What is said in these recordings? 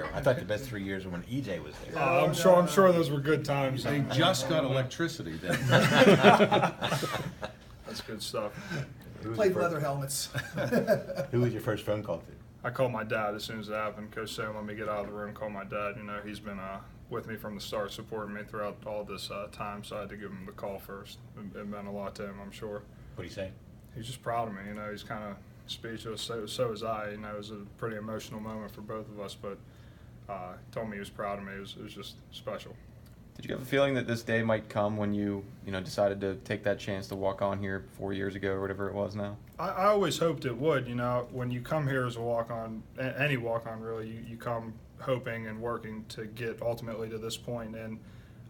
there. I thought the best 3 years were when EJ was there. I'm sure those were good times. They just got electricity then. That's good stuff. Played leather helmets. Who was your first phone call to? I called my dad as soon as it happened. Coach Sam let me get out of the room, call my dad. He's been with me from the start, supporting me throughout all this time, so I had to give him the call first. It meant a lot to him, I'm sure. What did he say? He's just proud of me. He's kind of speechless. So was I. It was a pretty emotional moment for both of us, but he told me he was proud of me. It was just special. Did you have a feeling that this day might come when you decided to take that chance to walk on here 4 years ago or whatever it was now? I always hoped it would. When you come here as a walk-on, any walk-on really, you come hoping and working to get ultimately to this point. And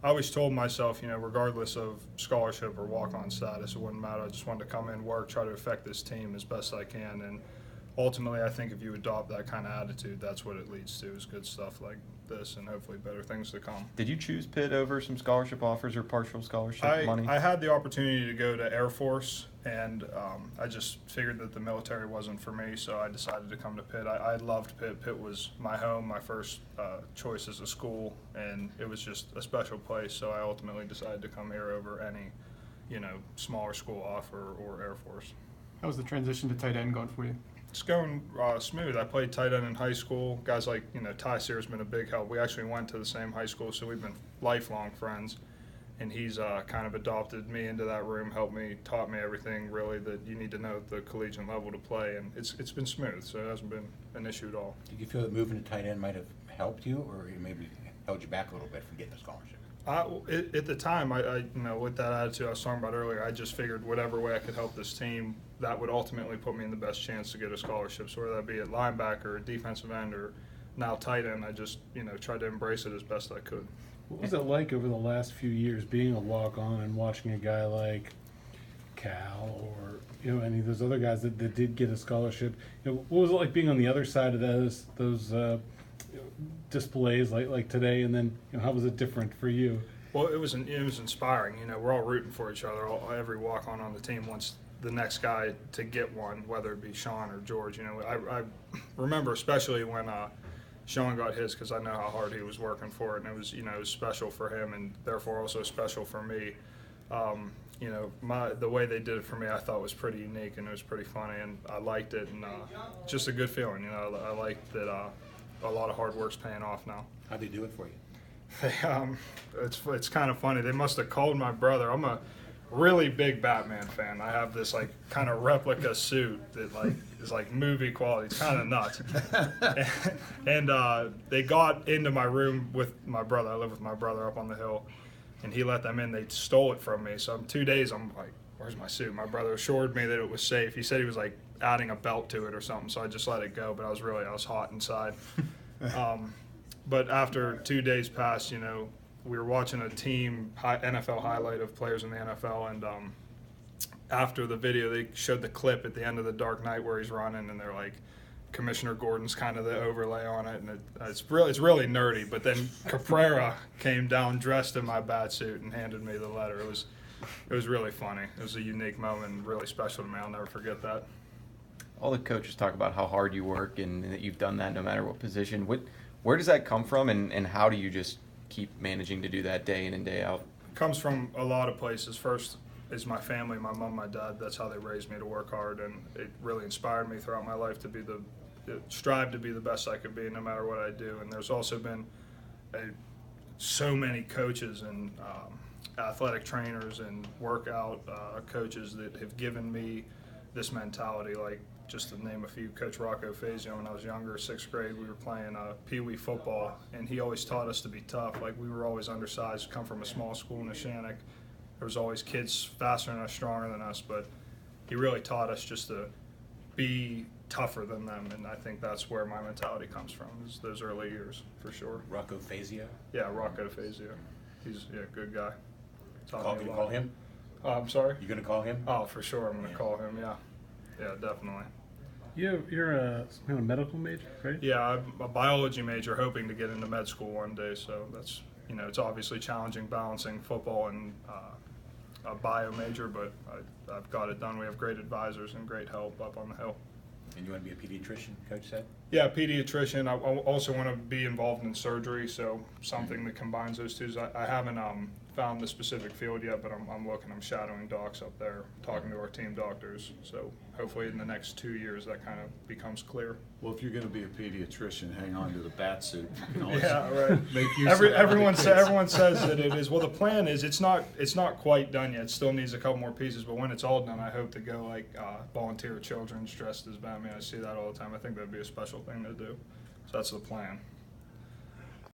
I always told myself, regardless of scholarship or walk-on status, it wouldn't matter. I just wanted to come in, work, try to affect this team as best I can. And ultimately, I think if you adopt that kind of attitude, that's what it leads to, is good stuff like this and hopefully better things to come. Did you choose Pitt over some scholarship offers or partial scholarship money? I had the opportunity to go to Air Force, and I just figured that the military wasn't for me, so I decided to come to Pitt. I loved Pitt. Pitt was my home, my first choice as a school, and it was just a special place, so I ultimately decided to come here over any, smaller school offer or Air Force. How was the transition to tight end going for you? It's going smooth. I played tight end in high school. Guys like, Ty Sear's been a big help. We actually went to the same high school, so we've been lifelong friends. And he's kind of adopted me into that room, helped me, taught me everything really that you need to know at the collegiate level to play. And it's been smooth, so it hasn't been an issue at all. Did you feel that moving to tight end might have helped you, or maybe held you back a little bit from getting a scholarship? At the time, I with that attitude I was talking about earlier, I just figured whatever way I could help this team, that would ultimately put me in the best chance to get a scholarship. So whether that be at linebacker, defensive end, or now tight end, I just tried to embrace it as best I could. What was it like over the last few years being a walk-on and watching a guy like Cal or any of those other guys that did get a scholarship? What was it like being on the other side of those displays like today, and then how was it different for you? Well, it was inspiring. We're all rooting for each other. Every walk-on the team wants the next guy to get one, whether it be Sean or George. I remember especially when Sean got his, because I know how hard he was working for it, and it was it was special for him, and therefore also special for me. The way they did it for me, I thought was pretty unique, and it was pretty funny, and I liked it, and just a good feeling. I liked that a lot of hard work's paying off now. How'd they do it for you? It's kind of funny. They must have called my brother. I'm a really big Batman fan. I have this kind of replica suit that is movie quality. It's kind of nuts. and they got into my room with my brother. I live with my brother up on the hill, and he let them in. They stole it from me. So in 2 days, I'm like, "Where's my suit?" My brother assured me that it was safe. He said he was adding a belt to it or something. So I just let it go. But I was hot inside. But after 2 days passed, we were watching a team NFL highlight of players in the NFL, and after the video, they showed the clip at the end of The Dark Knight where he's running, and they're like, Commissioner Gordon's kind of the overlay on it, and it's really nerdy. But then Caprera came down dressed in my bat suit and handed me the letter. It was really funny. It was a unique moment and really special to me. I'll never forget that. All the coaches talk about how hard you work and that you've done that no matter what position. Where does that come from, and how do you just keep managing to do that day in and day out? It comes from a lot of places. First is my family, my mom, my dad. That's how they raised me to work hard, and it really inspired me throughout my life to strive to be the best I could be no matter what I do. And there's also been so many coaches and athletic trainers and workout coaches that have given me this mentality, just to name a few. Coach Rocco Fazio, when I was younger, 6th grade, we were playing Pee-wee football, and he always taught us to be tough. We were always undersized, come from a small school in Neshannock. There was always kids faster than us, stronger than us, but he really taught us just to be tougher than them, and I think that's where my mentality comes from, is those early years, for sure. Rocco Fazio? Yeah, Rocco Fazio. He's a good guy. You call him? I'm sorry? You going to call him? Oh, for sure, I'm going to call him, yeah. Yeah, definitely. You're a kind of medical major, right? Yeah, I'm a biology major, hoping to get into med school one day. So that's, it's obviously challenging balancing football and a bio major, but I've got it done. We have great advisors and great help up on the hill. And you want to be a pediatrician, Coach said? Yeah, pediatrician. I also want to be involved in surgery, so something that combines those two. I haven't found the specific field yet, but I'm looking. I'm shadowing docs up there, talking to our team doctors. So hopefully in the next 2 years that kind of becomes clear. Well, if you're going to be a pediatrician, hang on to the bat suit. You can always Yeah, right. make use of that with Everyone the kids. everyone says that it is. Well, the plan is it's not quite done yet. It still needs a couple more pieces, but when it's all done, I hope to go like volunteer children dressed as Batman. I see that all the time. I think that'd be a special thing to do. So that's the plan.